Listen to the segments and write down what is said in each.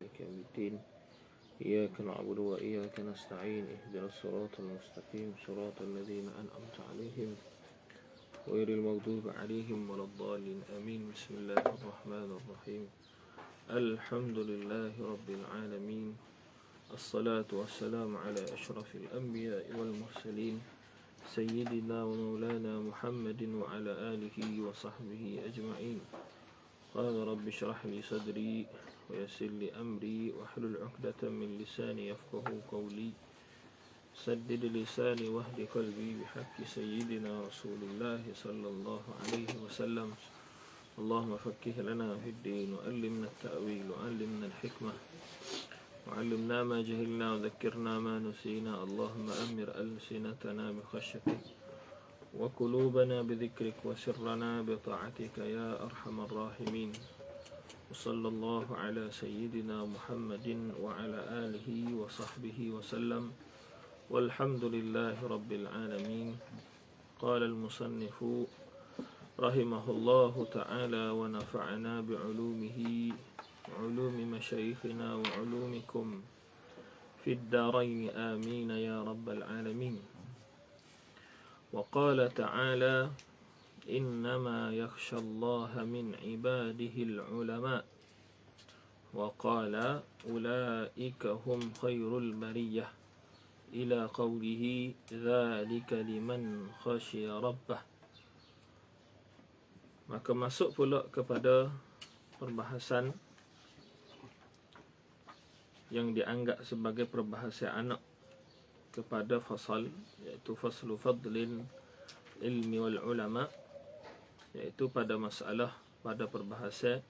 مالك يوم الدين إياك نعبد وإياك نستعين اهدنا الصراط المستقيم صراط الذين أنعمت عليهم غير المغضوب عليهم ولا الضالين آمين. بسم الله الرحمن الرحيم. الحمد لله رب العالمين. الصلاة والسلام على أشرف الأنبياء والمرسلين سيدنا ومولانا محمد وعلى آله وصحبه أجمعين. قال رب اشرح لي صدري ويسر لي أمري واحلل عقدة من لساني يفقه قولي سدد لساني واهد قلبي بحق سيدنا رسول الله صلى الله عليه وسلم. اللهم فكه لنا في الدين وعلمنا التأويل وعلمنا الحكمة وعلمنا ما جهلنا وذكرنا ما نسينا. اللهم أمر ألسنتنا بخشيتك وقلوبنا بذكرك وسرنا بطاعتك يا أرحم الراحمين. وصلى الله على سيدنا محمد وعلى آله وصحبه وسلم والحمد لله رب العالمين. قال المصنف رحمه الله تعالى ونفعنا بعلومه وعلوم مشايخنا وعلومكم في الدارين آمين يا رب العالمين. وقال تعالى إنما يخشى الله من عباده العلماء وقال أولئك هم خير البرية إلى قوله ذلك لمن خشي ربه. Maka masuk pula kepada perbahasan yang dianggap sebagai perbahasan anak kepada fasal, iaitu faslu fadlin ilmi wal ulama, iaitu pada masalah, pada perbahasan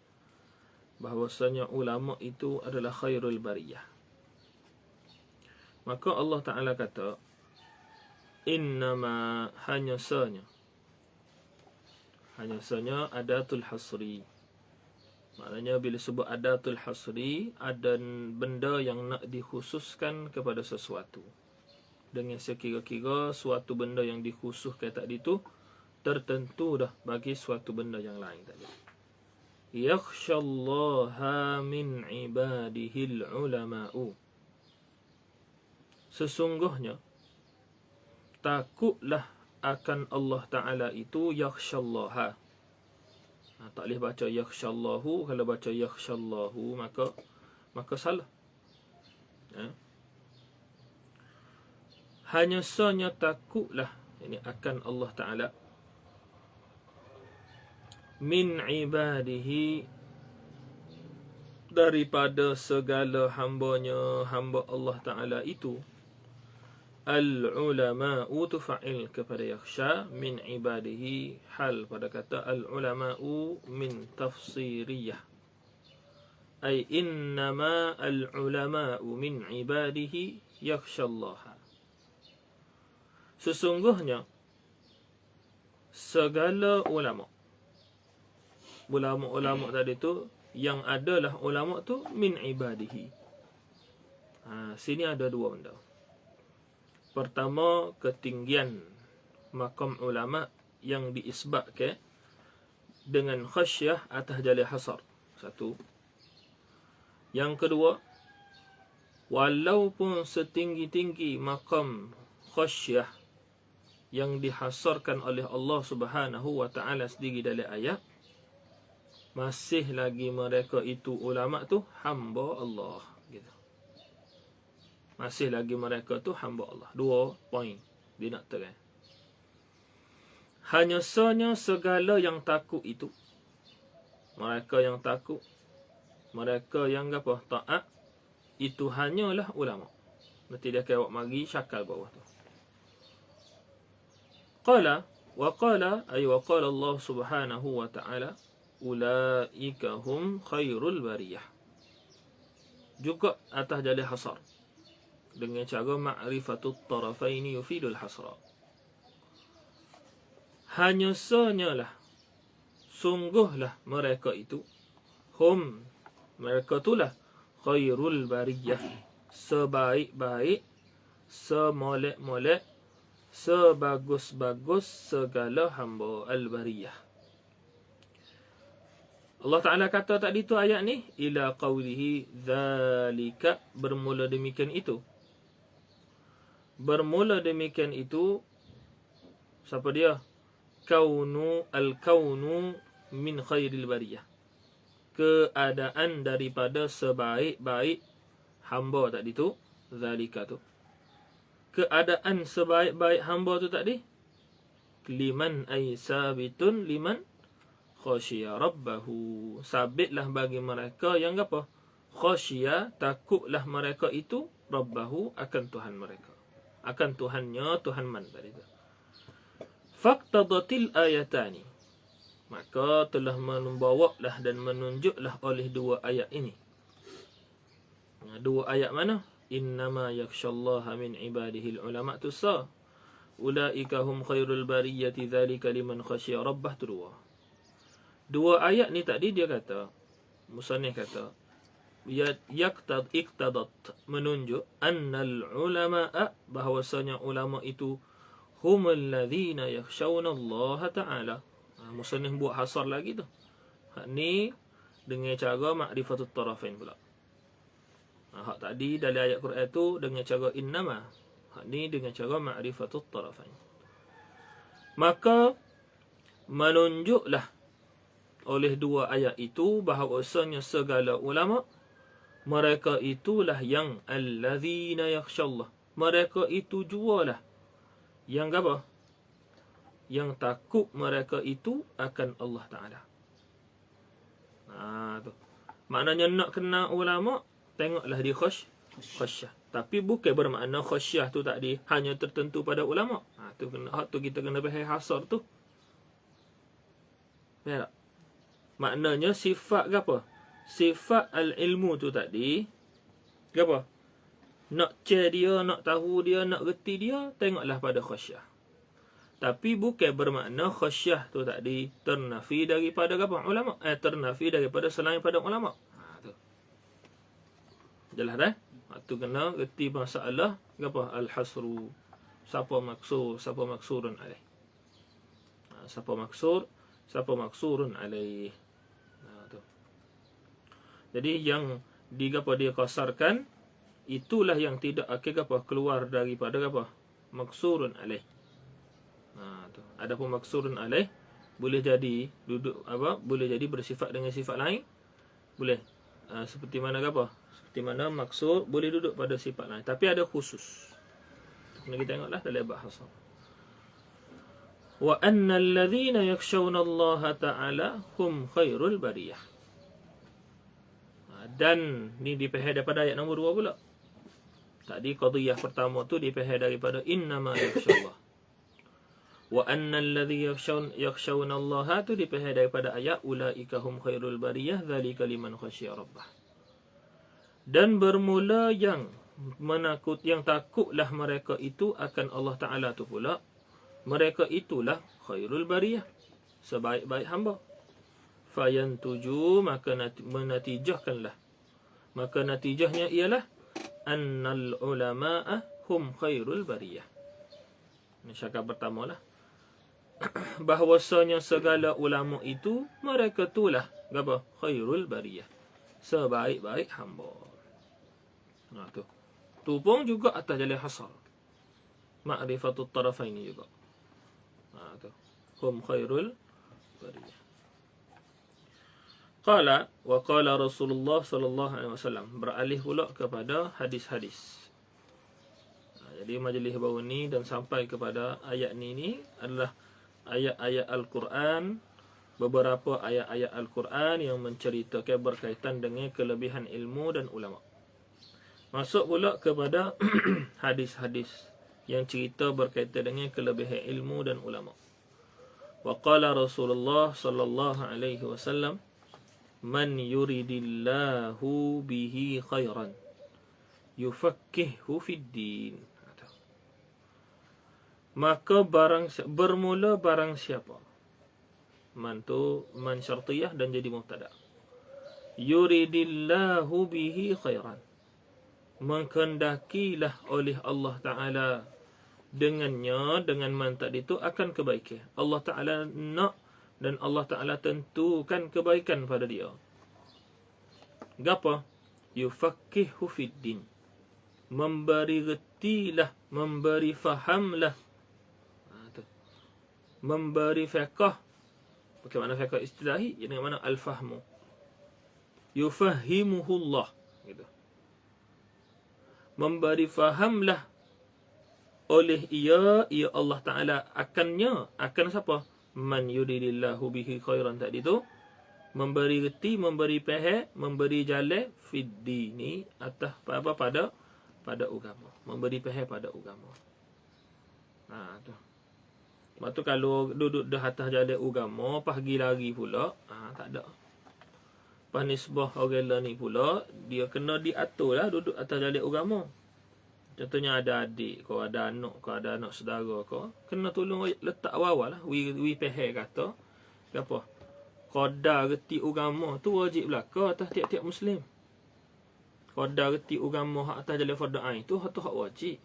bahawasanya ulama itu adalah khairul bariyah. Maka Allah Ta'ala kata innama, hanya sanya adatul hasri. Maknanya bila sebut adatul hasri, ada benda yang nak dikhususkan kepada sesuatu. Dengan sekira-kira suatu benda yang dikhususkan tadi tu tertentu dah bagi suatu benda yang lain tadi. Yakhshallaha min ibadihil ulama'u. Sesungguhnya takutlah akan Allah Ta'ala itu yakhshallaha. Tak boleh baca yakhshallahu. Kalau baca yakhshallahu maka salah. Hanya sanya takutlah ini akan Allah Ta'ala min ibadihi, daripada segala hambanya, hamba Allah Ta'ala itu. Al-ulama'u tu fa'il kepada yakhsha, min ibadihi hal pada kata al-ulama'u min tafsiriyah. Ay innama al-ulama'u min ibadihi yakhshallaha. Sesungguhnya segala ulama tadi tu yang adalah ulama tu min ibadihi. Sini ada dua benda. Pertama, ketinggian makam ulama yang diisbatkan dengan khasyah atas jalil hasar. Satu. Yang kedua, walaupun setinggi-tinggi makam khasyah yang dihasarkan oleh Allah Subhanahu wa Ta'ala sendiri dalam ayat, masih lagi mereka itu ulama tu hamba Allah, gitu. Masih lagi mereka tu hamba Allah. Dua poin dia nak terang. Hanya sanya segala yang takut itu, mereka yang takut, mereka yang apa, taat, itu hanyalah ulama. Nanti dia akan mari syakal bawah tu. Qala ay wa qala Allah Subhanahu wa Ta'ala ulaika hum khairul bariyah. Juga atas jalil hasar dengan cara ma'rifatut tarafaini yufidul hasra. Hanya sanyalah, sungguhlah mereka itu, hum, mereka itulah khairul bariyah, sebaik-baik, semolek-molek, sebagus-bagus segala hamba al-bariyah. Allah Ta'ala kata tadi tu ayat ni, ila qawlihi dzalika, bermula demikian itu. Bermula demikian itu, siapa dia? Al-kaunu min khairil bariyah. Keadaan daripada sebaik-baik hamba tadi tu, zalika tu. Keadaan sebaik-baik hamba tu tadi, liman ay sabitun liman khasyiya rabbahu. Sabitlah bagi mereka yang apa? Khasyiya, takutlah mereka itu, rabbahu, akan Tuhan mereka. Akan Tuhannya, Tuhan man tadi tu. Faqtadatil ayatani, maka telah membawalah dan menunjuklah oleh dua ayat ini. Dua ayat mana? Innama yakhshallaha min ibadihi ulama tu sa. Ulaika hum khairul bariyati dzalika liman khasyiya rabbah tu dua. Dua ayat ni tadi dia kata, musannif kata, iqtadat, menunjuk annal ulama'a, bahawasanya ulama itu humul ladzina yakhshawna Allah Ta'ala. Musannif buat hasar lagi tu. Hak ni dengan cara ma'rifatut tarafain pula. Hak tadi dalam ayat Quran tu dengan cara innama. Hak ni dengan cara ma'rifatut tarafain. Maka menunjuklah oleh dua ayat itu bahawasanya segala ulama, mereka itulah yang alladzina yakhshallah. Mereka itu jualah yang apa? Yang takut mereka itu akan Allah Ta'ala. Tu. Maknanya nak kenal ulama, tengoklah dia khasyah. Tapi bukan bermakna khasyah tu tadi hanya tertentu pada ulama. Tu kita kena faham hasar tu. Ya. Maknanya sifat ke apa? Sifat al-ilmu tu tadi ke apa? Nak cek dia, nak tahu dia, nak reti dia, tengoklah pada khasyah. Tapi bukan bermakna khasyah tu tadi ternafi daripada apa? Ulama. Ternafi daripada selain pada ulama. Tu. Jelas dah? Tu kena reti masalah apa? Al-hasru. Siapa maksur, siapa maksurun alaih. Siapa maksur, siapa maksurun alaih. Tu. Jadi yang dia kasarkan, itulah yang tidak akan keluar daripada apa? Maksurun alaih. Tu. Adapun maksurun alaih boleh jadi duduk apa? Boleh jadi bersifat dengan sifat lain. Boleh. Seperti mana apa? Seperti mana maksur boleh duduk pada sifat lain, tapi ada khusus. Kena kita tengoklah dalam bahasa. Wa annal ladzina yakhshawna Allah Ta'ala hum khairul bariyah. Dan ni dipahami daripada ayat nombor 2 pula. Tadi qadiyah pertama tu dipahami daripada innama yakhshallah. Wa annal ladzi yakhshawna Allah tu dipahami daripada ayat ulaika hum khairul bariyah dzalika liman khasyiya rabbah. Dan bermula yang takutlah mereka itu akan Allah Ta'ala tu pula. Mereka itulah khairul bariyah, sebaik-baik hamba. Fayantuju, maka menatijahkanlah. Maka natijahnya ialah annal ulama'a hum khairul bariyah. Ini syakat pertama lah. Bahawasanya segala ulama itu, mereka itulah apa? Khairul bariyah, sebaik-baik hamba. Tu. Tu pun juga atas jalan hasar. Ma'rifatut tarafaini juga. Tu. Hum khairul bariyah. Qala wa qala Rasulullah sallallahu alaihi wasallam, beralih pula kepada hadis-hadis. Jadi majlis baru ni dan sampai kepada ayat ni adalah ayat-ayat Al-Quran, beberapa ayat-ayat Al-Quran yang menceritakan berkaitan dengan kelebihan ilmu dan ulama. Masuk pula kepada hadis-hadis yang cerita berkaitan dengan kelebihan ilmu dan ulama. Wa qala Rasulullah sallallahu alaihi wasallam, man yuridillahu bihi khairan yufaqihhu fid din. Maka bermula barang siapa. Man tu man syartiyah dan jadi mubtada. Yuridillahu bihi khairan, mengkendakilah oleh Allah Ta'ala dengannya, dengan man tadi itu akan kebaikan. Allah Ta'ala nak dan Allah Ta'ala tentukan kebaikan pada dia. Gapa? Yufaqihu fid din. Memberi retilah, memberi fahamlah. Memberi fiqh. Bagaimana fiqh istilahi? Yang mana al-fahmu. Yufahimuhullah. Gitu. Memberi fahamlah oleh ia Allah Ta'ala akannya. Akan siapa? Man yuridillahu bihi khairan tadi tu. Memberi reti, memberi pahal, memberi jalan fiddini atas apa pada agama. Memberi pahal pada agama. Tu. Lepas tu kalau duduk dah atas jalan agama, pergi lari pula, tak ada. Pas nisbah orang lain ni pula, dia kena diatur lah duduk atas jalan agama. Contohnya ada adik kau, ada anak saudara kau, kena tolong letak awal lah. We pahal kata, apa? Qadar reti agama tu wajib belaka atas tiap-tiap Muslim. Qadar reti agama hak atas jalan fardu ain tu hak wajib.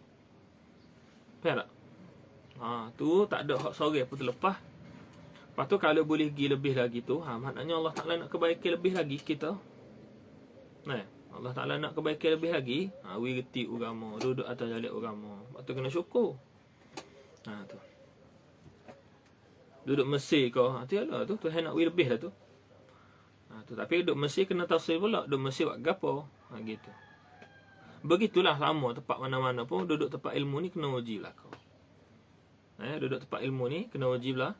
Faham tak? Tu tak ada hak sore pun terlepas. Lepas tu kalau boleh pergi lebih lagi tu, maknanya Allah Ta'ala nak kebaikan lebih lagi kita. Allah Ta'ala nak kebaikan lebih lagi, we reti agama, duduk atas jalan agama. Lepas tu kena syukur. Tu. Duduk Mesir kau, tiada tu, Tuhan nak we lebih lah tu. Tapi duduk Mesir kena tafsir pula, duduk Mesir buat gapo? Gitu. Begitulah sama tempat mana-mana pun, duduk tempat ilmu ni kena wajib lah kau. Duduk tempat ilmu ni kena wajib lah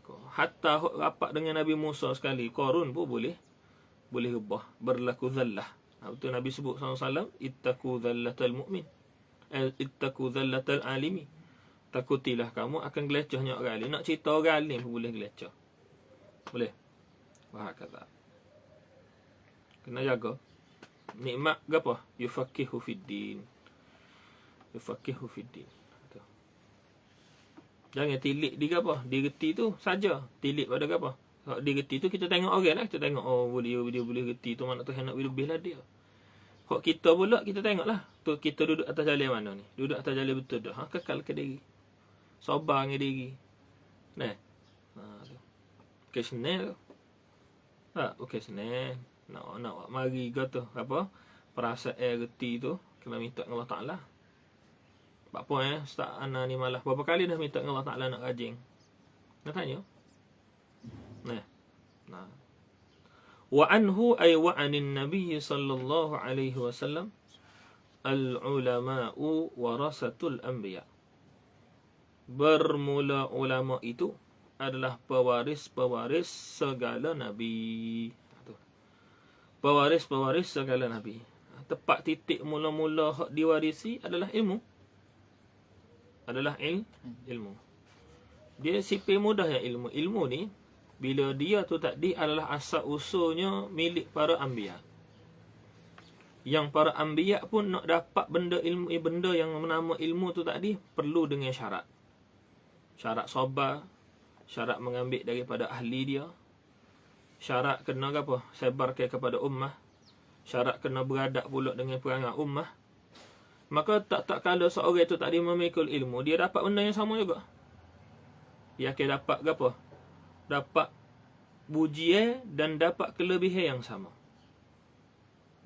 kau. Hatta rapat dengan Nabi Musa sekali, Qarun pun boleh ubah, berlaku zallah. Betul Nabi sebut SAW, ittaqu zallatal mu'min, ittaqu zallatal alimi. Takutilah kamu akan gelecahnya orang alim. Nak cerita orang alim pun boleh gelecah. Boleh. Wah kata. Kena jaga. Nikmat apa? Yufaqihu fid din. Yufaqihu fid din. Jangan tilik di apa? Di reti tu saja. Tilik pada apa? Kalau di reti tu kita tengok orang lah. Kita tengok dia boleh reti tu, mana tu hendak lebih lah dia. Kalau kita pula kita tengok lah. Tu kita duduk atas jalan mana ni? Duduk atas jalan betul dah. Kekal ke diri. Sabar dengan diri. Okey senang tu. Okey senang. Nak mari ke tu apa? Perasaan reti tu kena minta dengan Allah Ta'ala. Apa Ustaz Ana ni malah berapa kali dah minta dengan Allah Ta'ala nak rajin. Nak tanya? Wa anhu ay wa anin nabiy sallallahu alaihi wasallam al ulama'u warasatul anbiya. Bermula ulama itu adalah pewaris-pewaris segala nabi. Pewaris-pewaris segala nabi. Tepat titik mula-mula hak diwarisi adalah ilmu. Ilmu. Dia sipir mudah ya ilmu. Ilmu ni bila dia tu tadi adalah asal usulnya milik para anbiya. Yang para anbiya pun nak dapat benda yang bernama ilmu tu tadi perlu dengan syarat. Syarat sabar, syarat mengambil daripada ahli dia, syarat kena apa? Sebarkan kepada ummah, syarat kena beradab pula dengan perangai ummah. Maka tak kala seorang itu tadi memikul ilmu, dia dapat benda yang sama juga. Dia akan dapat apa? Dapat pujian dan dapat kelebihan yang sama.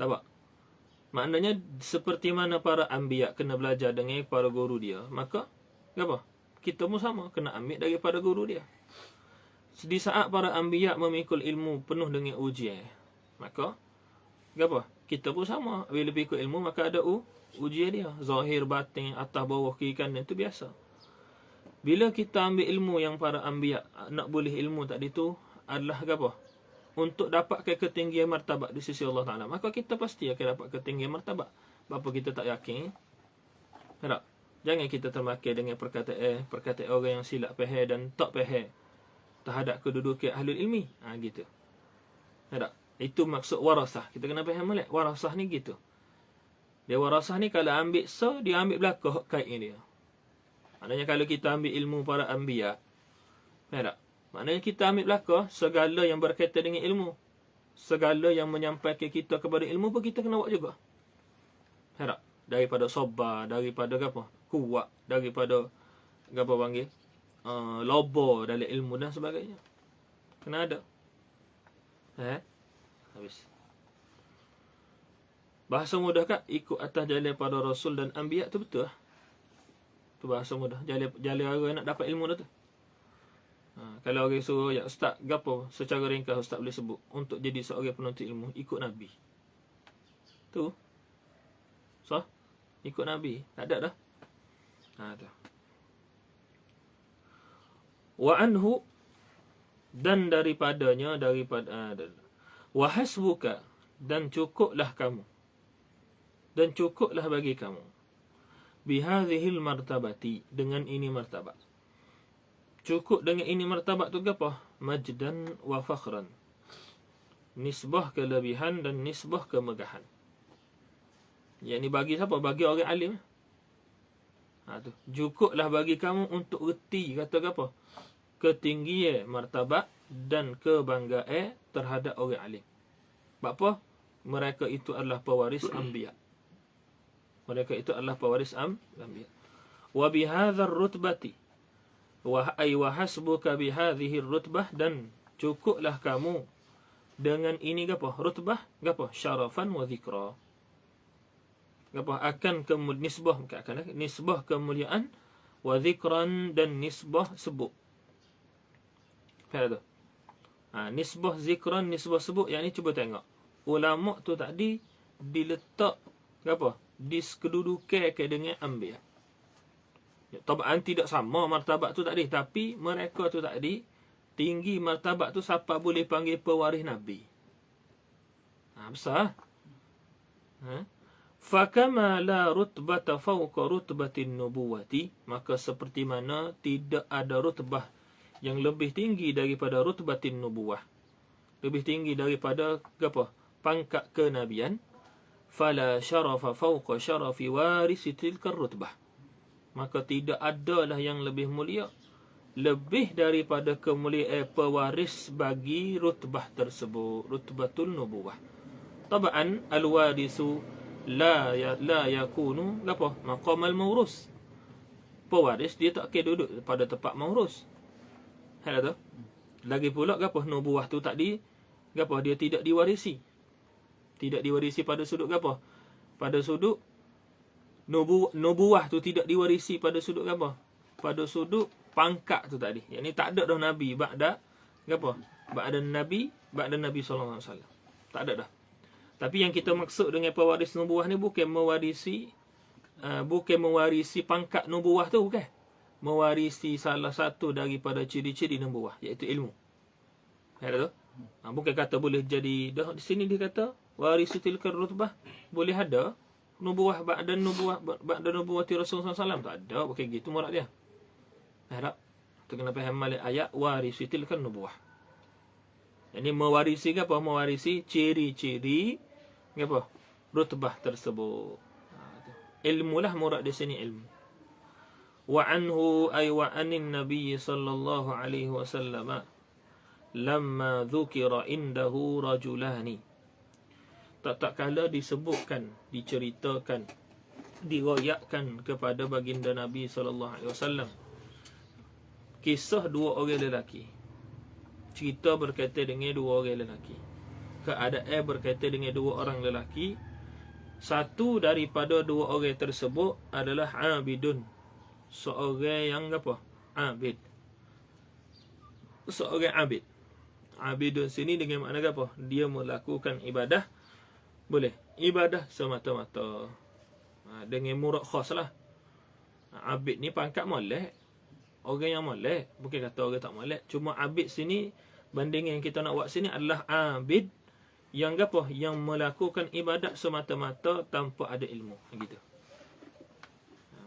Dapat? Maknanya seperti mana para anbiya kena belajar dengan para guru dia, maka apa? Kita pun sama kena ambil daripada guru dia. Di saat para anbiya memikul ilmu penuh dengan ujian, maka apa? Kita pun sama. Bila pikul ilmu maka ada ujian dia. Zahir, batin, atas, bawah, kiri, kanan. Itu biasa. Bila kita ambil ilmu yang para anbiya nak boleh ilmu tadi tu adalah apa? Untuk dapatkan ketinggian martabat di sisi Allah Ta'ala. Maka kita pasti akan dapat ketinggian martabat. Bapa kita tak yakin. Tak? Jangan kita termakan dengan perkataan orang yang silap faham dan tak faham terhadap kedudukan ahli ilmi. Gitu. Tak? Itu maksud warasah. Kita kena faham molek. Warasah ni gitu. Dia warasah ni kalau ambil dia ambil belakang kaitnya dia. Maknanya kalau kita ambil ilmu para anbiya, tak? Maknanya kita ambil belakang segala yang berkaitan dengan ilmu. Segala yang menyampaikan kita kepada ilmu pun kita kena buat juga. Tak? Daripada sabar, daripada apa? Kuat, daripada apa panggil? lobo dalam ilmu dan sebagainya. Kena ada. Habis. Bahasa mudah kak? Ikut atas jalan para rasul dan anbiya tu betul lah. Tu bahasa mudah. Jalan orang nak dapat ilmu dah tu. Kalau orang suruh, ya ustaz, gapo secara ringkas ustaz boleh sebut untuk jadi seorang penuntut ilmu, ikut Nabi. Tu. So, ikut Nabi. Tak ada dah. Tu. Wa anhu, dan daripadanya, wa hasbuka, dan cukuplah kamu. Dan cukuplah bagi kamu. Bihadhil martabati, dengan ini martabat. Cukup dengan ini martabat tu apa? Majdan wa fakhran. Nisbah kelebihan dan nisbah kemegahan. Yang ni bagi siapa? Bagi orang alim. Tu. Cukuplah bagi kamu untuk reti, kata apa? Ketinggian martabat dan kebanggaan terhadap orang alim. Sebab apa? Mereka itu adalah pewaris anbiya. Mereka itu adalah pewaris anbiya. Wa bihadzal rutbati, wa hasbuka bihadhihi rutbah, dan cukuplah kamu dengan ini apa? Rutbah, apa? Syarafan wa zikra. Apa? Akan nisbah kemuliaan, wa zikran, dan nisbah sebut. Faham tu? Nisbah zikran, nisbah sebut, yang ni cuba tengok. Ulama tu tadi diletak apa? Di kedudukan dengan anbiya. Tabaan tidak sama martabat tu tadi, tapi mereka tu tadi tinggi martabat tu siapa boleh panggil pewaris Nabi. Besar. Fakama la rutbata fawqa rutbatin nubuwati, maka seperti mana tidak ada rutbah yang lebih tinggi daripada rutbatin nubuwah, lebih tinggi daripada apa? Pangkat kenabian. Fala syarafa fawqa syarafi warisi tilkar rutbah, maka tidak adalah yang lebih mulia lebih daripada kemuliaan pewaris bagi rutbah tersebut, rutbatul nubuwah. Tabaan al-warisu la yakunu apa? Maqam al-mawrus. Pewaris dia tak kira duduk pada tempat mawrus. Ada tu. Lagi pula apa? Nubuwah tu tadi apa? Dia tidak diwarisi. Tidak diwarisi pada sudut apa? Pada sudut nubuwah tu tidak diwarisi pada sudut apa? Pada sudut pangkat tu tadi. Yang ni tak ada dah Nabi ba'da apa? Ba'da Nabi sallallahu alaihi wasallam. Tak ada dah. Tapi yang kita maksud dengan pewaris nubuwah ni bukan mewarisi pangkat nubuwah tu, bukan. Mewarisi salah satu daripada ciri-ciri nubuwah, iaitu ilmu. Ada tu? Bukan kata boleh jadi dah di sini dia kata warisi tilkar rutbah, boleh ada nubuwah ba'da nubuwati Rasulullah SAW. Tak ada, bukan gitu murad dia. Tak. Kita kena faham balik ayat warisi tilkar nubuwah. Ini mewarisi apa? Mewarisi ciri-ciri apa? Rutbah tersebut. Ilmu lah murad di sini, ilmu. Wa anhu ay wa anin nabiy sallallahu alaihi wasallam lamma dzukira indahu rajulani. Tak kala disebutkan, diceritakan, diriwayatkan kepada baginda Nabi sallallahu alaihi wasallam kisah dua orang lelaki. Cerita berkaitan dengan dua orang lelaki. Keadaan berkaitan dengan dua orang lelaki. Satu daripada dua orang tersebut adalah abidun. Seorang yang apa? Abid. Seorang abid. Abidun sini dengan makna apa? Dia melakukan ibadah. Boleh. Ibadah semata-mata. Dengan murad khas lah. Abid ni pangkat molek. Orang yang molek. Bukan kata orang tak molek. Cuma abid sini, banding yang kita nak buat sini adalah abid. Yang apa? Yang melakukan ibadat semata-mata tanpa ada ilmu. Gitu.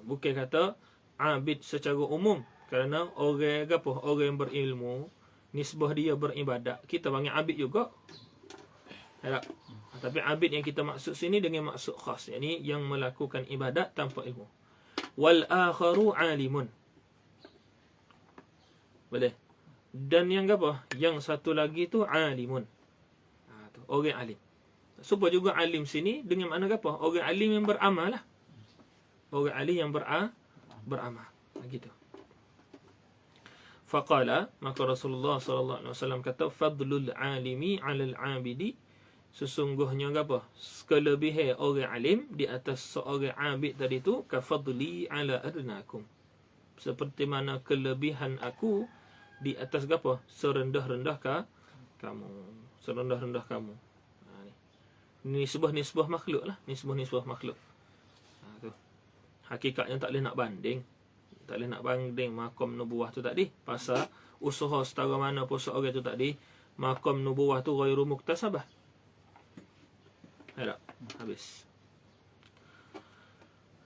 Bukan kata abid secara umum. Kerana orang apa? Orang yang berilmu, nisbah dia beribadat, kita panggil abid juga. Tak? Tapi abid yang kita maksud sini dengan maksud khas, yakni yang melakukan ibadat tanpa ilmu. Wal akharu alimun. Boleh. Dan yang apa? Yang satu lagi tu alimun. Orang alim. Supaya juga alim sini dengan makna apa? Orang alim yang beramal lah. Orang alim yang beramal. Gitu. Faqala, maka Rasulullah sallallahu alaihi wasallam kata, fadlul alimi 'alal 'abidi, sesungguhnya apa? Kelebihan orang alim di atas seorang abid tadi tu, kafadli 'ala adnakum. Seperti mana kelebihan aku di atas apa? Serendah-rendah kamu. Serendah-rendah kamu. Ni nisbah makhluk lah. Nisbah makhluk. Tu. Hakikatnya tak boleh nak banding. Tak boleh nak banding makom nubuwah tu tadi. Pasal usaha setara mana pun seorang tu tadi, makom nubuwah tu ghairu muktasabah. Ada. Habis.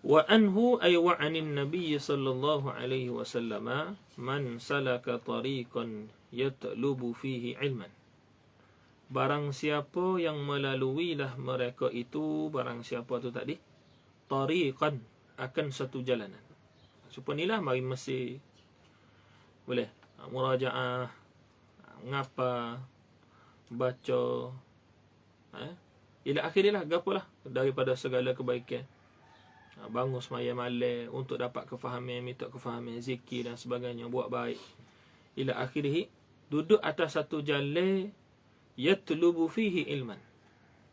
Wa anhu ay wa 'anil nabiy sallallahu alaihi wasallam man salaka tariqan yatlubu fihi ilman. Barang siapa yang melaluilah mereka itu, barang siapa tu tadi, tariqan, akan satu jalanan. Supaya inilah mari mesti boleh murajaah, ngapa, baca, ila akhirnya gapalah daripada segala kebaikan. Bangun semaya malam untuk dapat kefahaman, minta kefahaman, zikir dan sebagainya, buat baik. Ila akhirih, duduk atas satu jalan, yatlubu fihi ilman,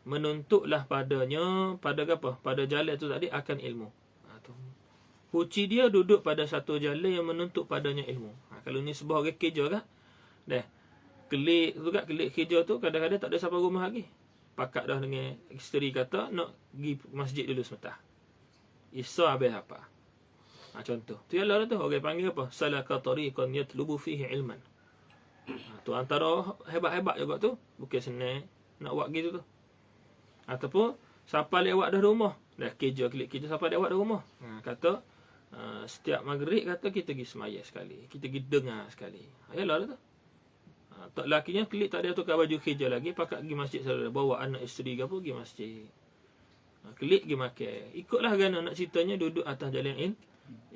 menuntutlah padanya, pada apa? Pada jalan itu tadi akan ilmu. Kunci dia duduk pada satu jalan yang menuntut padanya ilmu. Kalau ni sebuah orang kerja kan, dah kelik tu kan, kelik kerja tu kadang-kadang tak ada siapa rumah lagi. Pakat dah dengan isteri kata nak pergi masjid dulu sebentar. Isa habis apa? Contoh. Tu ialah tu orang panggil apa? Salaka tariqan yatlubu fihi ilman. Tu antara hebat-hebat juga tu. Bukan senang nak buat gitu tu. Ataupun siapa lewat dah rumah. Dah kerja klik kerja siapa lewat dah rumah. Kata setiap maghrib kata kita pergi semaya sekali. Kita pergi dengar sekali. Ayalah tu. Tak lakinya klik tak ada tukar baju kerja lagi, pakat pergi masjid selalu. Bawa anak isteri ke apa pergi masjid. Klik pergi makan. Ikutlah kan nak ceritanya duduk atas jalan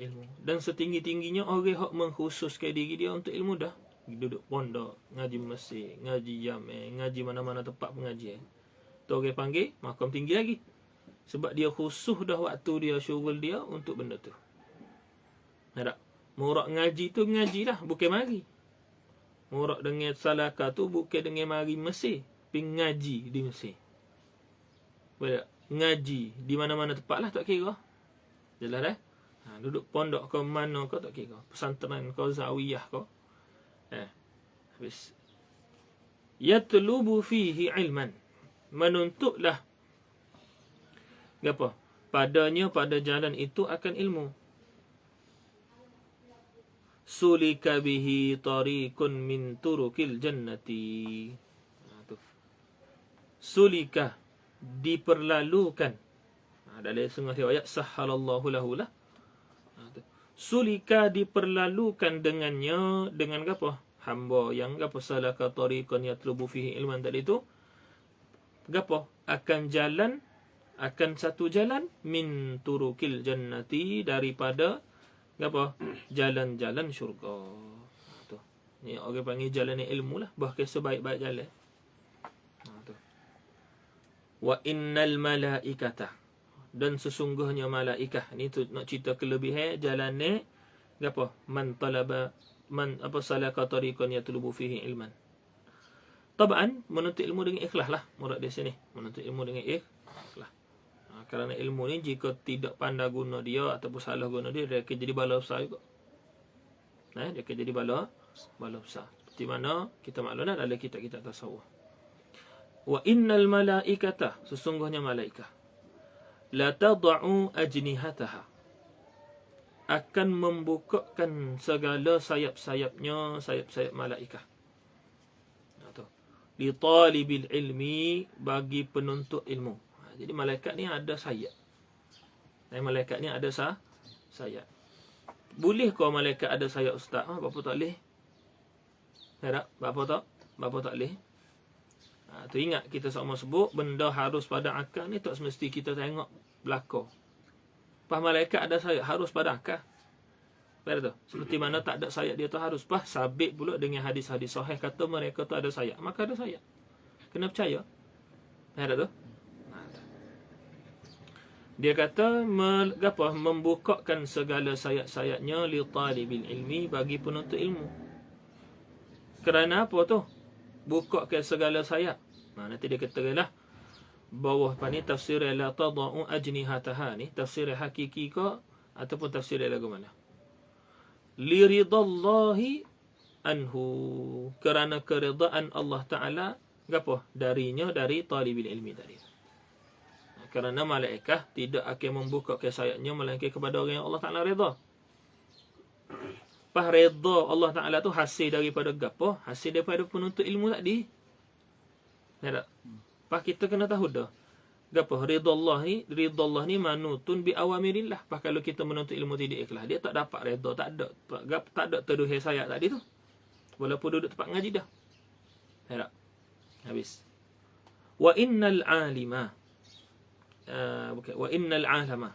ilmu. Dan setinggi-tingginya orang yang mengkhususkan diri dia untuk ilmu dah. Duduk pondok, ngaji masjid, ngaji jami', ngaji mana-mana tempat pengajian. Tu orang panggil makam tinggi lagi. Sebab dia khusus dah waktu dia, syughul dia untuk benda tu. Ada. Murak ngaji tu ngajilah, bukan mari. Murak dengan salaka tu bukan dengan mari Mesir. Pergi ngaji di Mesir. Boleh ngaji di mana-mana tempat lah tak kira. Jelas dah? Duduk pondok ke mana ke tak kira. Pesantren ke, zawiyah ke. Habis. Yatlubu fihi ilman. Menuntutlah. Apa? Padanya, pada jalan itu akan ilmu. Sulika bihi tariqun min turukil jannati. Sulika, diperlalukan. Dalam setengah riwayat sahhalallahu lahu lah. Sulika, diperlalukan dengannya, dengan apa? Hamba yang apa? Salaka tariqan yatlubu fihi ilman tadi itu. Apa? Akan jalan, akan satu jalan min turukil jannati, daripada apa? Jalan-jalan syurga. Tu. Ni orang panggil jalan ilmu lah, bahkan sebaik-baik jalan. Tu. Wa innal malaikata, dan sesungguhnya malaikah. Ni tu nak cerita kelebihan jalan ni apa? Man talaba, man apa salaka tariqan yatlubu fihi ilman. Tabaan menuntut ilmu dengan ikhlas lah. Murad di sini menuntut ilmu dengan ikhlas. Kerana ilmu ni jika tidak pandai guna dia ataupun salah guna dia, dia akan jadi bala besar juga. Dia akan jadi bala besar. Seperti mana kita maklum dalam kitab-kitab tasawuf. Wa innal malaikata, sesungguhnya malaikat, la tad'u ajnihataha, akan membukakan segala sayap-sayapnya, sayap-sayap malaikat. Li talibil ilmi, bagi penuntut ilmu. Jadi malaikat ni ada sayap. Dan malaikat ni ada sayap. Boleh kau malaikat ada sayap ustaz? Bapa tak boleh? Tak? Bapa tak? Bapa tak boleh? Tu ingat kita sama sebut, benda harus pada akal ni tak semesti kita tengok belakang. Pas malaikat ada sayap, harus pada akal. Betul tu? Seperti mana tak ada sayap dia tu harus. Pas sabit pula dengan hadis-hadis sahih kata mereka tu ada sayap. Maka ada sayap. Kena percaya. Betul tu? Dia kata membukakan segala sayat-sayatnya li talibil ilmi, bagi penuntut ilmu. Kerana apa tu? Buka ke segala sayap. Nanti dia kata lah bawah ni tafsir la tadau ajnihataha ni tafsir hakiki ke ataupun tafsir lagu mana? Li ridallahi anhu, kerana keridaan Allah Taala gapo darinya, dari talibil ilmi tadi. Kerana malaikat tidak akan membuka sayapnya melainkan kepada orang yang Allah Taala redha. Pas redha Allah Taala tu hasil daripada gapo? Hasil daripada penuntut ilmu tadi. Ya tak? Pas kita kena tahu dah. Gapo ridha Allah ni manutun bi awamirillah. Pas kalau kita menuntut ilmu tidak ikhlas, dia tak dapat redha, tak ada terduhai sayap tadi tu. Walaupun duduk tempat ngaji dah. Ya tak? Habis. Wa innal alima. Wa innal alama.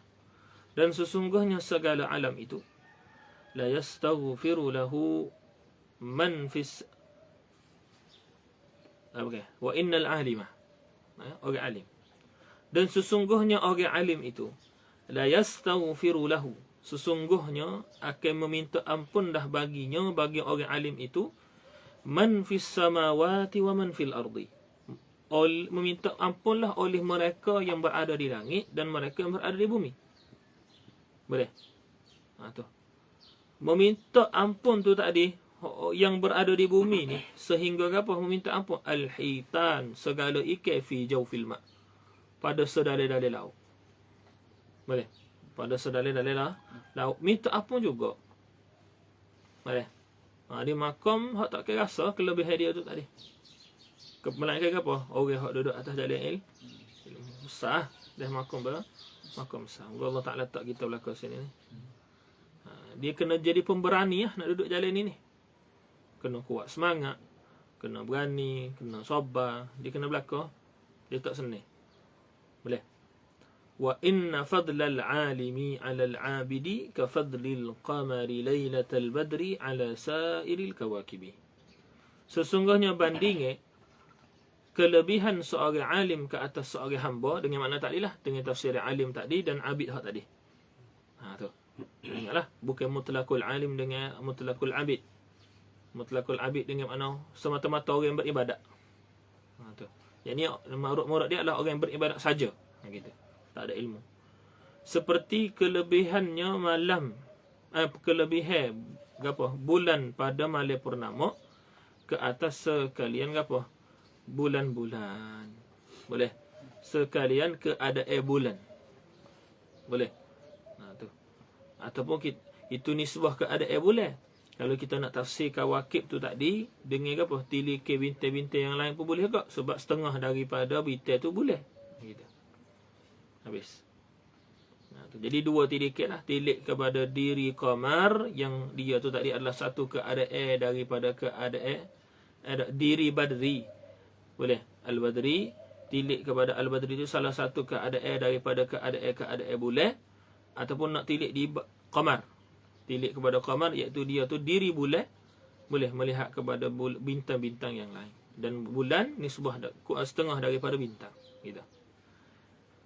Dan sesungguhnya segala alam itu la yastaghfiru lahu man fis wa innal alima. Orang alim. Dan sesungguhnya orang alim itu la yastaghfiru lahu, sesungguhnya akan meminta ampun dah baginya, bagi orang alim itu, man fis samawati wa man fil ardi, meminta ampunlah oleh mereka yang berada di langit dan mereka yang berada di bumi. Boleh? Tu. Meminta ampun tu tadi yang berada di bumi ni, sehingga apa meminta ampun? Al-hitan, segala ikan fi jawfil ma', pada sedalai-dalai laut. Boleh? Pada sedalai-dalai laut minta ampun juga. Boleh? Dia makam hak tak kira rasa kelebihan dia tu tadi. Melainkan apa? Orang hak duduk atas jalan ilmu besar dah makam besar. Allah Taala tak kita belaka sini ni. Dia kena jadi pemberani nak duduk jalan ini. Kena kuat semangat, kena berani, kena sabar, dia kena belaka. Dia tak senang. Boleh? Wa inna fadlal alimi 'alal 'abidi ka fadlil qamari lailatal badri 'ala sairil kawakibi. Sesungguhnya bandingnya kelebihan seorang alim ke atas seorang hamba, dengan makna tadi lah, dengan tafsir alim tadi dan abid hak tadi. Tu. Ingatlah, bukan mutlaqul alim dengan mutlaqul abid. Mutlaqul abid dengan makna semata-mata orang yang beribadat. Tu. Yang ni murad dia adalah orang yang beribadat saja. Gitu. Tak ada ilmu. Seperti kelebihannya malam, kelebihan apa? Bulan pada malam purnama ke atas sekalian apa? Bulan-bulan. Boleh. Sekalian keadaan bulan. Boleh. Tu. Ataupun itu nisbah keadaan bulan. Kalau kita nak tafsir kawakib tu tadi dengan apa? Tilikai bintang-bintang yang lain pun boleh tak? Sebab setengah daripada bintang tu bulan. Gitu. Habis. Jadi dua tilikai lah. Tilik kepada diri qamar, yang dia tu tadi adalah satu keadaan daripada keadaan diri badri. Boleh. Al-badri. Tilik kepada al-badri itu salah satu keadaan daripada keadaan bulan. Ataupun nak tilik di qamar. Tilik kepada qamar, iaitu dia tu diri bulan. Boleh melihat kepada bintang-bintang yang lain. Dan bulan nisbah setengah daripada bintang. Gitu.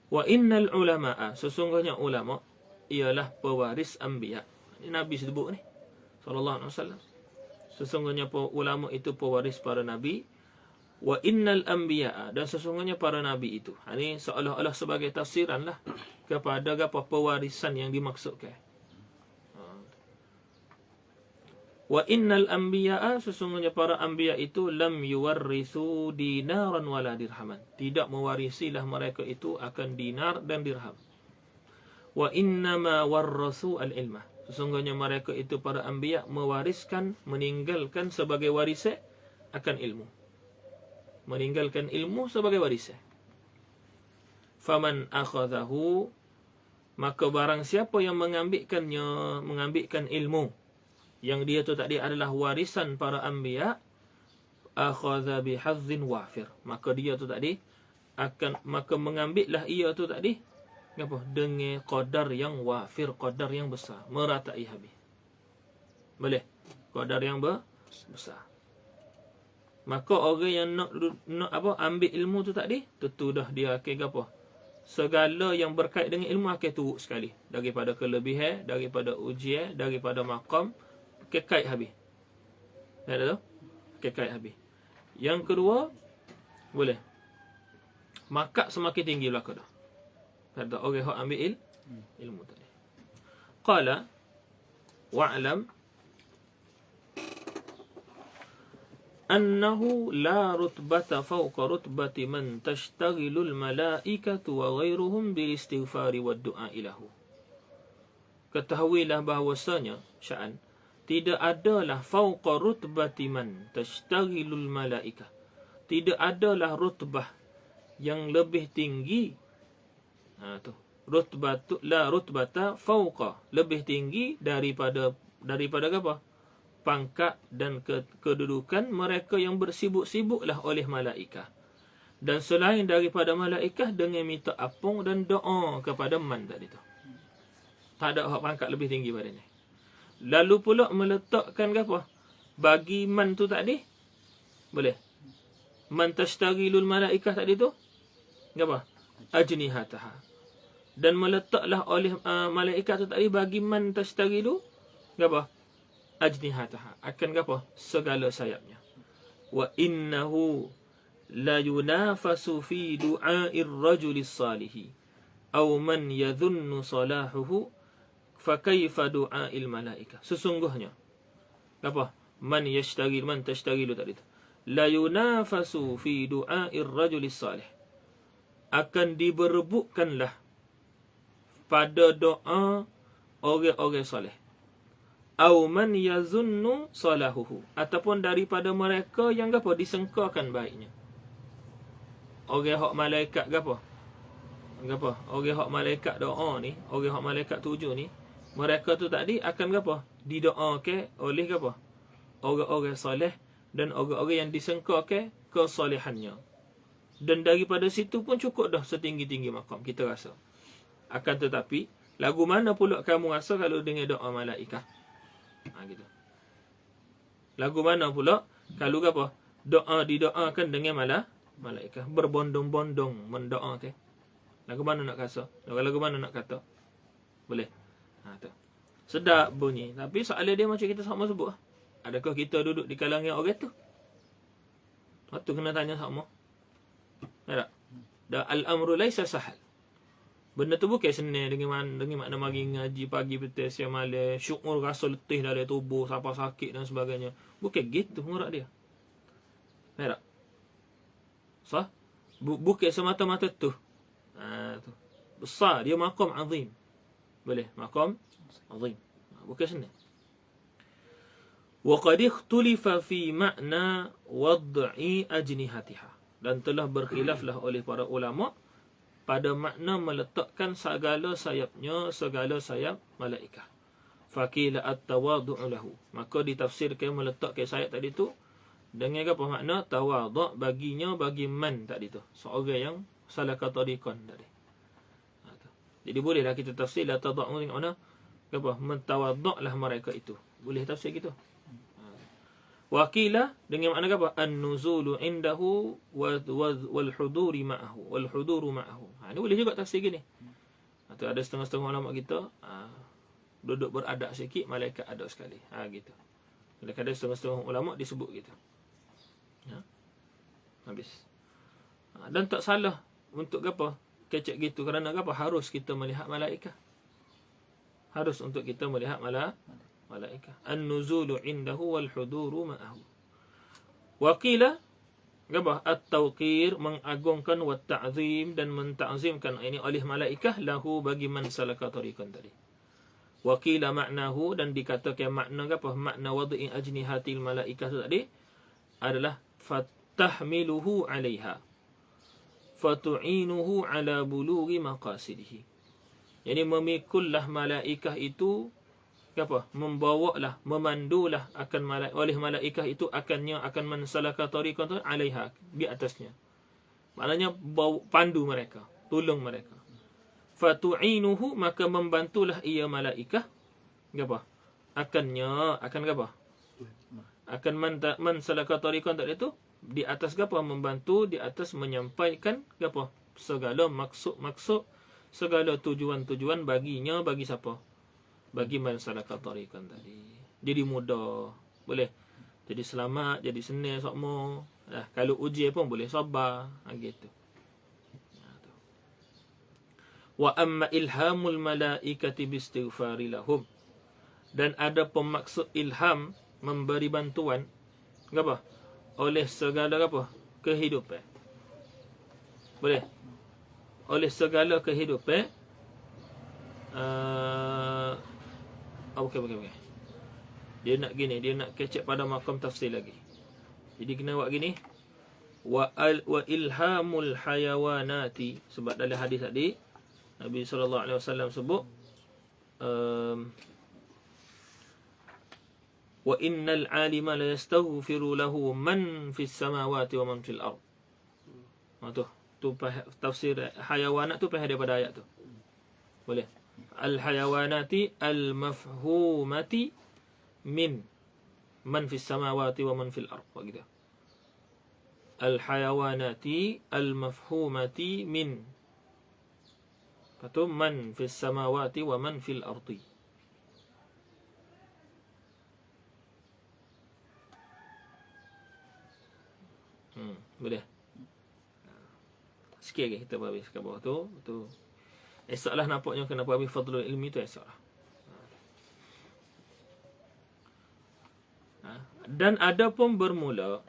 Wa innal ulama'a, sesungguhnya ulama ialah pewaris anbiya. Ini Nabi sebut ni, sallallahu alaihi wasallam. Sesungguhnya ulama itu pewaris para nabi. Wa innal anbiya'a, dan sesungguhnya para nabi itu. Ini seolah-olah sebagai tafsiran lah kepada apa pewarisan yang dimaksudkan. Wa innal anbiya'a, sesungguhnya para anbiya itu lam yuwarrisu dinaran wala dirhaman. Tidak mewarisilah mereka itu akan dinar dan dirham. Wa innama warrasu al-ilmah. Sesungguhnya mereka itu para anbiya mewariskan, meninggalkan sebagai warisan akan ilmu. Meninggalkan ilmu sebagai warisan. Faman akhadhahu, maka barang siapa yang mengambilkan ilmu, yang dia tu tadi adalah warisan para anbiya, akhadha bihazzin wafir, maka dia tu tadi maka mengambillah ia tu tadi apa? Dengan qadar yang wafir, qadar yang besar, meratai habis. Boleh? Qadar yang besar. Maka orang yang nak ambil ilmu tu tadi, tentu dah dia akan apa? Segala yang berkait dengan ilmu akan turut sekali, daripada kelebihan, daripada ujian, daripada maqam, kekait habis. Ada tu? kekait habis. Yang kedua, boleh makak semakin tinggi belaka dah. Kata orang hak ambil ilmu tadi. Qala wa'lam annahu la rutbata fawqa rutbati man tashtagilul malaikatu wa ghairuhum bil istighfari wad du'a ilahu. Ketahuilah bahawasanya sya'an tidak adalah fawqa rutbati man tashtagilul malaikah. Tidak adalah rutbah yang lebih tinggi. Tu. Rutbatu la rutbata fawqa, lebih tinggi daripada apa? Pangkat dan kedudukan mereka yang bersibuk-sibuklah oleh malaikah. Dan selain daripada malaikah dengan minta apung dan doa kepada man tadi tu. Tak ada hak pangkat lebih tinggi padanya. Lalu pula meletakkan apa? Bagi man tu tadi, boleh. Man tashtagilul malaikah tadi tu, apa? Ajnihataha. Dan meletaklah oleh malaikat tu tadi bagi man tashtagilu, apa? Ajnihataha. Akan apa? Segala sayapnya. Wa innahu la yunafasu fi du'a'ir rajulis salihi aw man yadhunnu salahuhu fakaifa du'a'il malaikah. Sesungguhnya apa? Man tashtagilu tadi tu. La yunafasu fi du'a'ir rajulis salih. Akan diberebutkanlah pada doa orang-orang soleh. Au man yazunnu salahuhu. Ataupun daripada mereka yang apa? Disangkakan baiknya. Orang hak malaikat apa? Apa? Orang hak malaikat doa ni, orang hak malaikat tuju ni, mereka tu tadi akan apa? Didoakan oleh apa? Orang-orang soleh dan orang-orang yang disangkakan kesolehannya. Dan daripada situ pun cukup dah setinggi-tinggi makam kita rasa. Akan tetapi, lagu mana pula kamu rasa kalau dengar doa malaikat? Gitu. Lagu mana pula kalau apa? Doa didoakan dengan malaikat berbondong-bondong mendoakan. Lagu mana nak rasa? Lagu mana nak kata? Boleh. Tu. Sedap bunyi. Tapi soalan dia macam kita sama sebut. Adakah kita duduk di kalangan orang tu? Waktu kena tanya sama. Tak? Dan al-amru laisa sahal. Benda tu bukan senang dengan makna mari ngaji pagi petang siang malam, syukur rasa letih dalam tubuh, siapa sakit dan sebagainya. Bukan gitu murak dia. Tak? Sah? Bukan semata-mata tu. Tu. Besar dia maqam azim. Boleh, maqam azim. Bukan senang. Wa qad ikhtulifa fi ma'na wad'i ajnihatiha. Dan telah berkhilaflah oleh para ulama pada makna meletakkan segala sayapnya, segala sayap malaikah. Faqila at-tawadhu' lahu. Maka ditafsirkan meletakkan sayap tadi tu dengan apa makna? Tawadhu' baginya, bagi man tadi tu. Seorang yang salaka tariqan tadi. Jadi bolehlah kita tafsir la tada'u dengan mana? Apa? Mentawadhu'lah mereka itu. Boleh tafsir gitu. Wakila dengan makna apa? An-nuzulu indahu wal huduri ma'ahu. Wal huduru ma'ahu. Ini boleh juga tafsir gini. Atau ada setengah-setengah ulama kita duduk beradab sikit, malaikat adab sekali. Gitu. Kadang-kadang setengah-setengah ulama disebut gitu. Habis. Dan tak salah untuk apa? Kecek gitu. Kerana apa? Harus kita melihat malaikat. Harus untuk kita melihat malaikah. An-nuzulu indahu wal huduru ma'ahu. Waqila apa? At-tawqir, mengagungkan, wa ta'zim, dan menta'zimkan ini oleh malaikah lahu bagi man salaka tariqan tadi. Waqila ma'nahu, dan dikatakan makna apa? Makna wad'i ajnihatil malaikah tadi adalah fatahmiluhu 'alaiha fatu'inuhu 'ala bulughi maqasidihi. Yani memikullah malaikah itu apa? Membawalah, memandulah akan oleh malaikah itu akan mansalaka tariqan 'alaiha, di atasnya. Maknanya pandu mereka, tolong mereka. Fatu'inuhu, maka membantulah ia malaikah apa? Akan apa? Akan mansalaka tariqan itu di atas apa? Membantu di atas menyampaikan apa? Segala maksud-maksud, segala tujuan-tujuan baginya, bagi siapa? Bagi man salaka tariqan tadi. Jadi mudah. Boleh. jadi selamat, jadi senang sokmo. Kalau uji pun boleh sabar. Gitu. Wa amma ilhamul malaikati bistighfari lahum. Dan ada pemaksud ilham, memberi bantuan apa? Oleh segala apa? Kehidupan. Boleh? Oleh segala kehidupan. Okey. Dia nak gini, dia nak kecek pada makam tafsir lagi. Jadi kena buat gini. Wa ilhamul hayawanati, sebab dalam hadis tadi Nabi SAW sebut wa innal alima la yastaghfiru lahu man fis samawati wa man fil ard. Tu tafsir hayawanat tu faham daripada ayat tu. Boleh. Al hayawanati al mafhumati min man fis samawati wa man fil ard. Begitu. Al hayawanati al mafhumati min. Lepas man fis samawati wa man fil ardi. Boleh. Sikit lagi kita habis kat bawah tu. Esoklah nampaknya kenapa habis fadlul ilmi tu esoklah. Dan ada pun bermula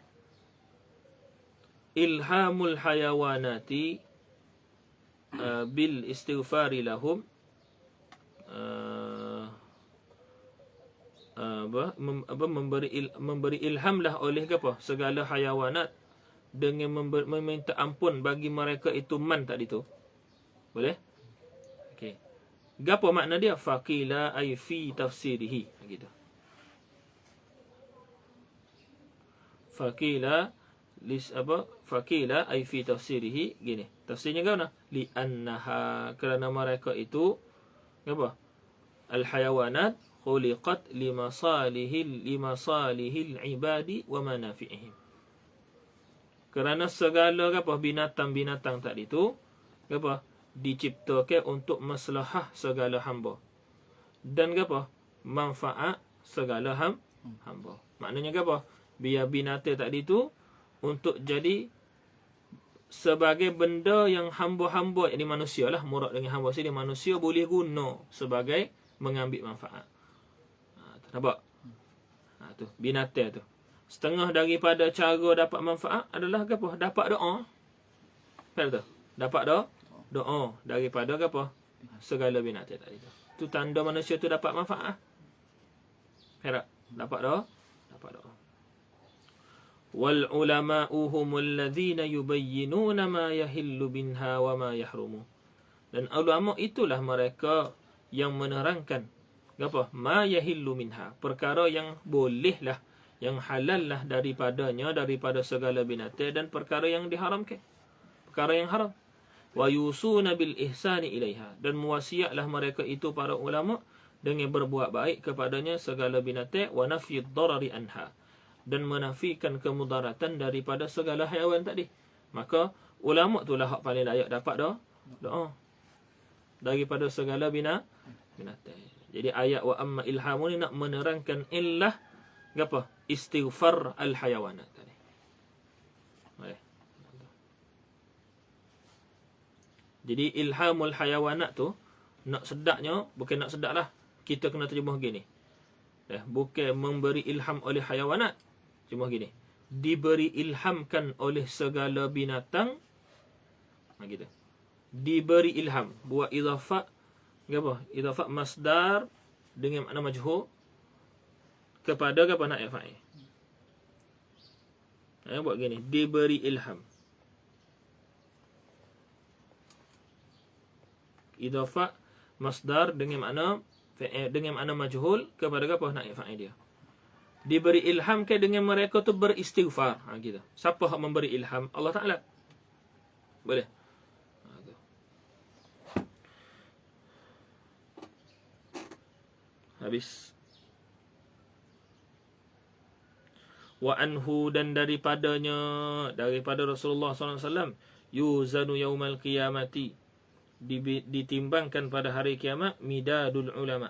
ilhamul hayawanati bil istighfari lahum, memberi ilham lah oleh apa? Segala hayawanat dengan meminta ampun bagi mereka itu man tadi tu. Boleh? Okey. Gapo makna dia? Faqila ay fi tafsirihi, gitu. Faqila Faqila ay fi tafsirihi, gini. Tafsirnya kau nah, li annaha, kerana mereka itu apa? Al hayawanat khuliqat limasalihil ibadi wa manafi'ihim. Kerana segala apa binatang-binatang tadi tu apa diciptakan untuk maslahah segala hamba dan apa manfaat segala hamba. Maknanya apa? Biar binatang tadi tu untuk jadi sebagai benda yang hamba-hamba, ini manusia lah, murad dengan hamba sini manusia boleh guna sebagai mengambil manfaat. Nampak? Tu binatang tu. Setengah daripada cara dapat manfaat adalah apa? Dapat doa. Faham tak? Dapat doa daripada apa? Segala binatang tadi tu. Tu tanda manusia tu dapat manfaat. Faham tak? Dapat doa. Wal ulama'u humul ladzina yubayyinuna ma yahillu minha wa ma yahrumu. Dan ulama itulah mereka yang menerangkan apa? Ma yahillu minha, perkara yang bolehlah, yang halal lah daripada segala binatang, dan perkara yang diharamkan, perkara yang haram. Wa yusuna bil ihsani ilaiha, dan muwasiatlah mereka itu para ulama dengan berbuat baik kepadanya segala binatang, wa nafyid darari anha, dan menafikan kemudaratan daripada segala haiwan tadi. Maka ulama itulah hak paling layak dapat doa daripada segala binatang. Jadi ayat wa amma ilhamun nak menerangkan illah apa? Istighfar al-hayawanat tadi. Jadi ilhamul hayawanat tu nak sedaknya, bukan nak sedak lah, kita kena terjemah gini. Bukan memberi ilham oleh hayawanat, cuma gini, diberi ilhamkan oleh segala binatang. Gitu. Diberi ilham, buat idhafah apa? Idhafah masdar dengan makna majhul kepada apa nak fa'il. Buat gini, diberi ilham. Idhafah masdar dengan makna majhul kepada apa nak fa'il dia. Diberi ilham ke dengan mereka tu beristighfar. Gitu. Siapa yang memberi ilham? Allah Ta'ala. Boleh? Habis. Wa anhu, dan daripada Rasulullah SAW, yuzanu yaumal qiyamati, ditimbangkan pada hari kiamat, midadul ulama.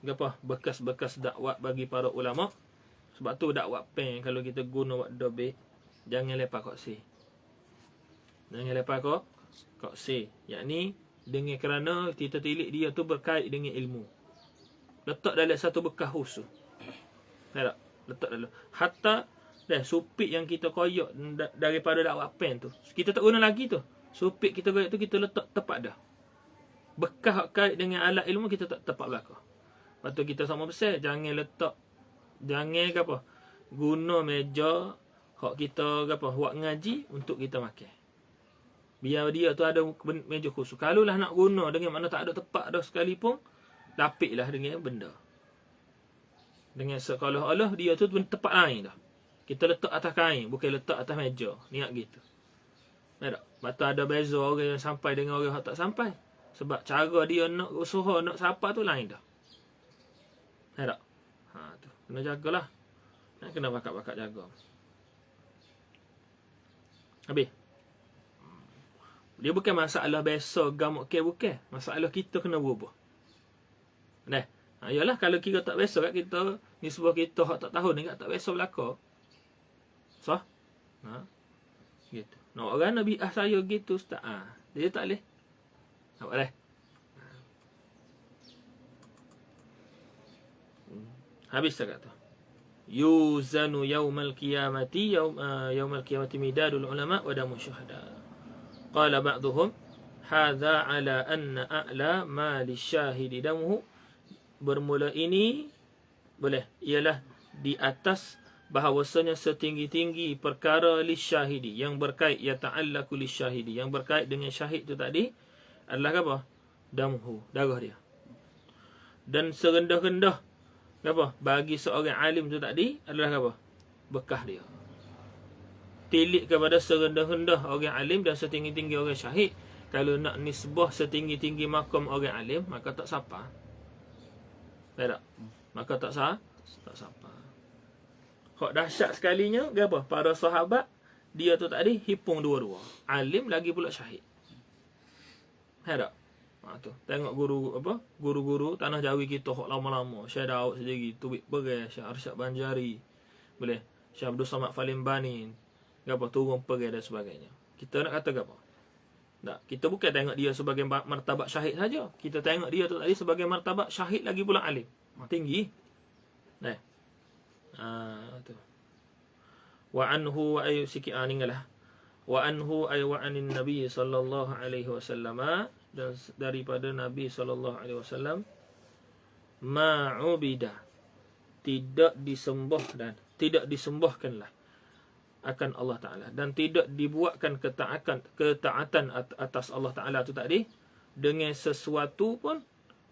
Apa? Bekas-bekas dakwah bagi para ulama. Sebab tu dakwah pen kalau kita guna wak dobek, jangan lepas kok C. Jangan lepas kok C. Yakni dengan kerana kita tilik dia tu berkait dengan ilmu. Letak dalam satu bekas khusus. Tak? Letak dalam. Hatta supit yang kita koyak daripada dakwah pen tu, kita tak guna lagi tu. Supit kita koyak tu kita letak tepat dah. Bekas kait dengan alat ilmu kita tak tepat belakang. Lepas tu kita sama besar, jangan letak, jangan apa, guna meja hak kita apa, buat ngaji untuk kita makan. Biar dia tu ada meja khusus. Kalau lah nak guna dengan mana tak ada tepat dah sekalipun, lapiklah dengan benda. Dengan seolah-olah dia tu tepat lain dah. Kita letak atas kain, bukan letak atas meja. Niat gitu. Tak? Lepas tu ada beza orang yang sampai dengan orang yang tak sampai. Sebab cara dia nak usaha, nak sapa tu lain dah. Tak? Tu. Kena jagalah. Kena bakat-bakat jaga. Habis. Dia bukan masalah biasa gamuk ke bukan. Masalah kita kena berubah. Nah, yalah kalau kita tak biasa kat kita, nisbah kita hak tak tahu ni tak biasa belaka. Sah? Gitu. Nak orang Nabi saya gitu ustaz. Dia tak boleh. Tak boleh. Habis tak kata. Yuzanu yaumal qiyamati yaumal qiyamati midadul ulama wa damu syuhada. Qala ba'duhum hadza ala anna a'la ma lisyahidi damuhu. Bermula ini boleh ialah di atas bahawasanya setinggi-tinggi perkara lisyahidi yang berkait ya ta'allaku lisyahidi yang berkait dengan syahid tu tadi adalah apa? Damuhu, darah dia. Dan serendah-rendah apa? Bagi seorang alim tu tadi adalah apa? Bekah dia. Tilik kepada serendah-rendah orang alim dan setinggi-tinggi orang syahid. Kalau nak nisbah setinggi-tinggi makam orang alim, maka tak sapa. Tak? Maka tak sapa. Hak dahsyat sekalinya, apa? Para sahabat, dia tu tadi hipung dua-dua. Alim lagi pula syahid. Tak? Tu. Tengok guru-guru tanah Jawi kita hak lama-lama. Syekh Daud sendiri, Tubik Berai, Syekh Arsyad Banjari, boleh. Syekh Abdul Samad Falimbani, turun pergi dan sebagainya. Kita nak kata apa? Tak, kita bukan tengok dia sebagai martabat syahid saja. Kita tengok dia tu tadi sebagai martabat syahid lagi pula alim. Tinggi. Nah. Tu. Wa anhu wa ayu sikit ningalah. Wa anhu ay wa anin nabi sallallahu alaihi wasallam, dan daripada Nabi sallallahu alaihi wasallam, ma'ubida, tidak disembah dan tidak disembahkanlah akan Allah Ta'ala, dan tidak dibuatkan ketaatan atas Allah Ta'ala tu tadi dengan sesuatu pun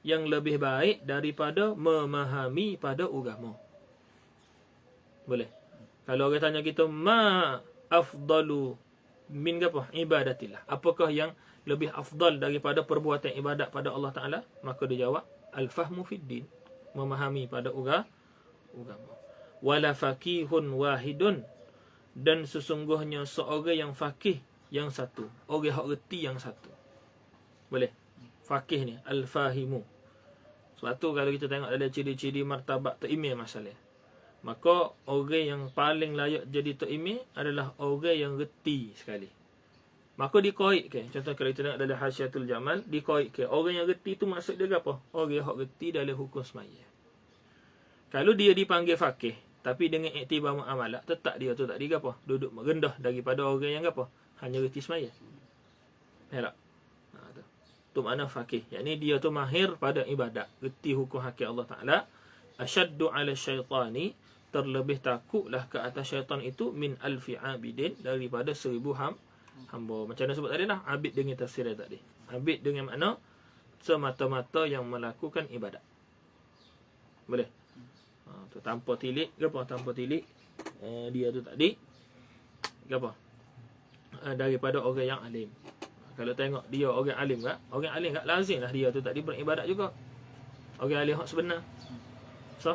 yang lebih baik daripada memahami pada agama. Boleh. Kalau orang tanya kita, ma afdalu min apa? Ibadatillah. Apakah yang lebih afdal daripada perbuatan ibadat pada Allah Ta'ala? Maka dia jawab, al-fahmu fid din. Memahami pada agama. Wala faqihun wahidun, dan sesungguhnya seorang yang faqih yang satu, orang yang reti yang satu. Boleh. Faqih ni al-fahimu. Sebab tu kalau kita tengok ada ciri-ciri martabat ta'imih masalah, maka orang yang paling layak jadi ta'imih adalah orang yang reti sekali. Maka dikoitkan, contoh kalau kita tengok dalam Hasyiatul Jamal, dikoitkan orang yang reti tu maksud dia apa? Orang yang reti dalam hukum semaya. Kalau dia dipanggil faqih tapi dengan iktibar muamalah, tetap dia tu tadi apa? Duduk rendah daripada orang yang apa? Hanya reti semaya. Tak? Tu makna faqih. Yakni dia tu mahir pada ibadat, reti hukum hak Allah Taala. Asyaddu 'ala syaitani, terlebih takutlah ke atas syaitan itu, min alfi abidin, daripada 1000 hamba. Macam mana sebut tadi lah, abid dengan tafsir tadi. Abid dengan makna semata-mata yang melakukan ibadat. Boleh? Tu tanpa tilik ke apa? Tanpa tilik dia tu tadi ke apa? Daripada orang yang alim. Kalau tengok dia orang alim tak? Orang alim tak lazimlah dia tu tadi beribadat juga. Orang alim hak sebenar. So,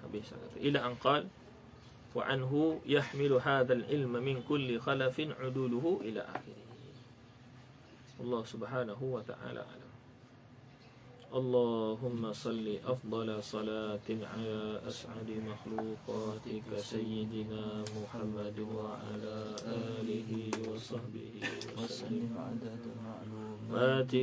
habis kata ila anqal wa anhu yahmilu hadzal ilma min kulli khalafin uduluhu ila akhirih. Allah Subhanahu wa ta'ala alam. اللهم صل أفضل صلاة على أسعد مخلوقاتك سيدنا محمد وعلى آله وصحبه وسلم عدد معلوماتك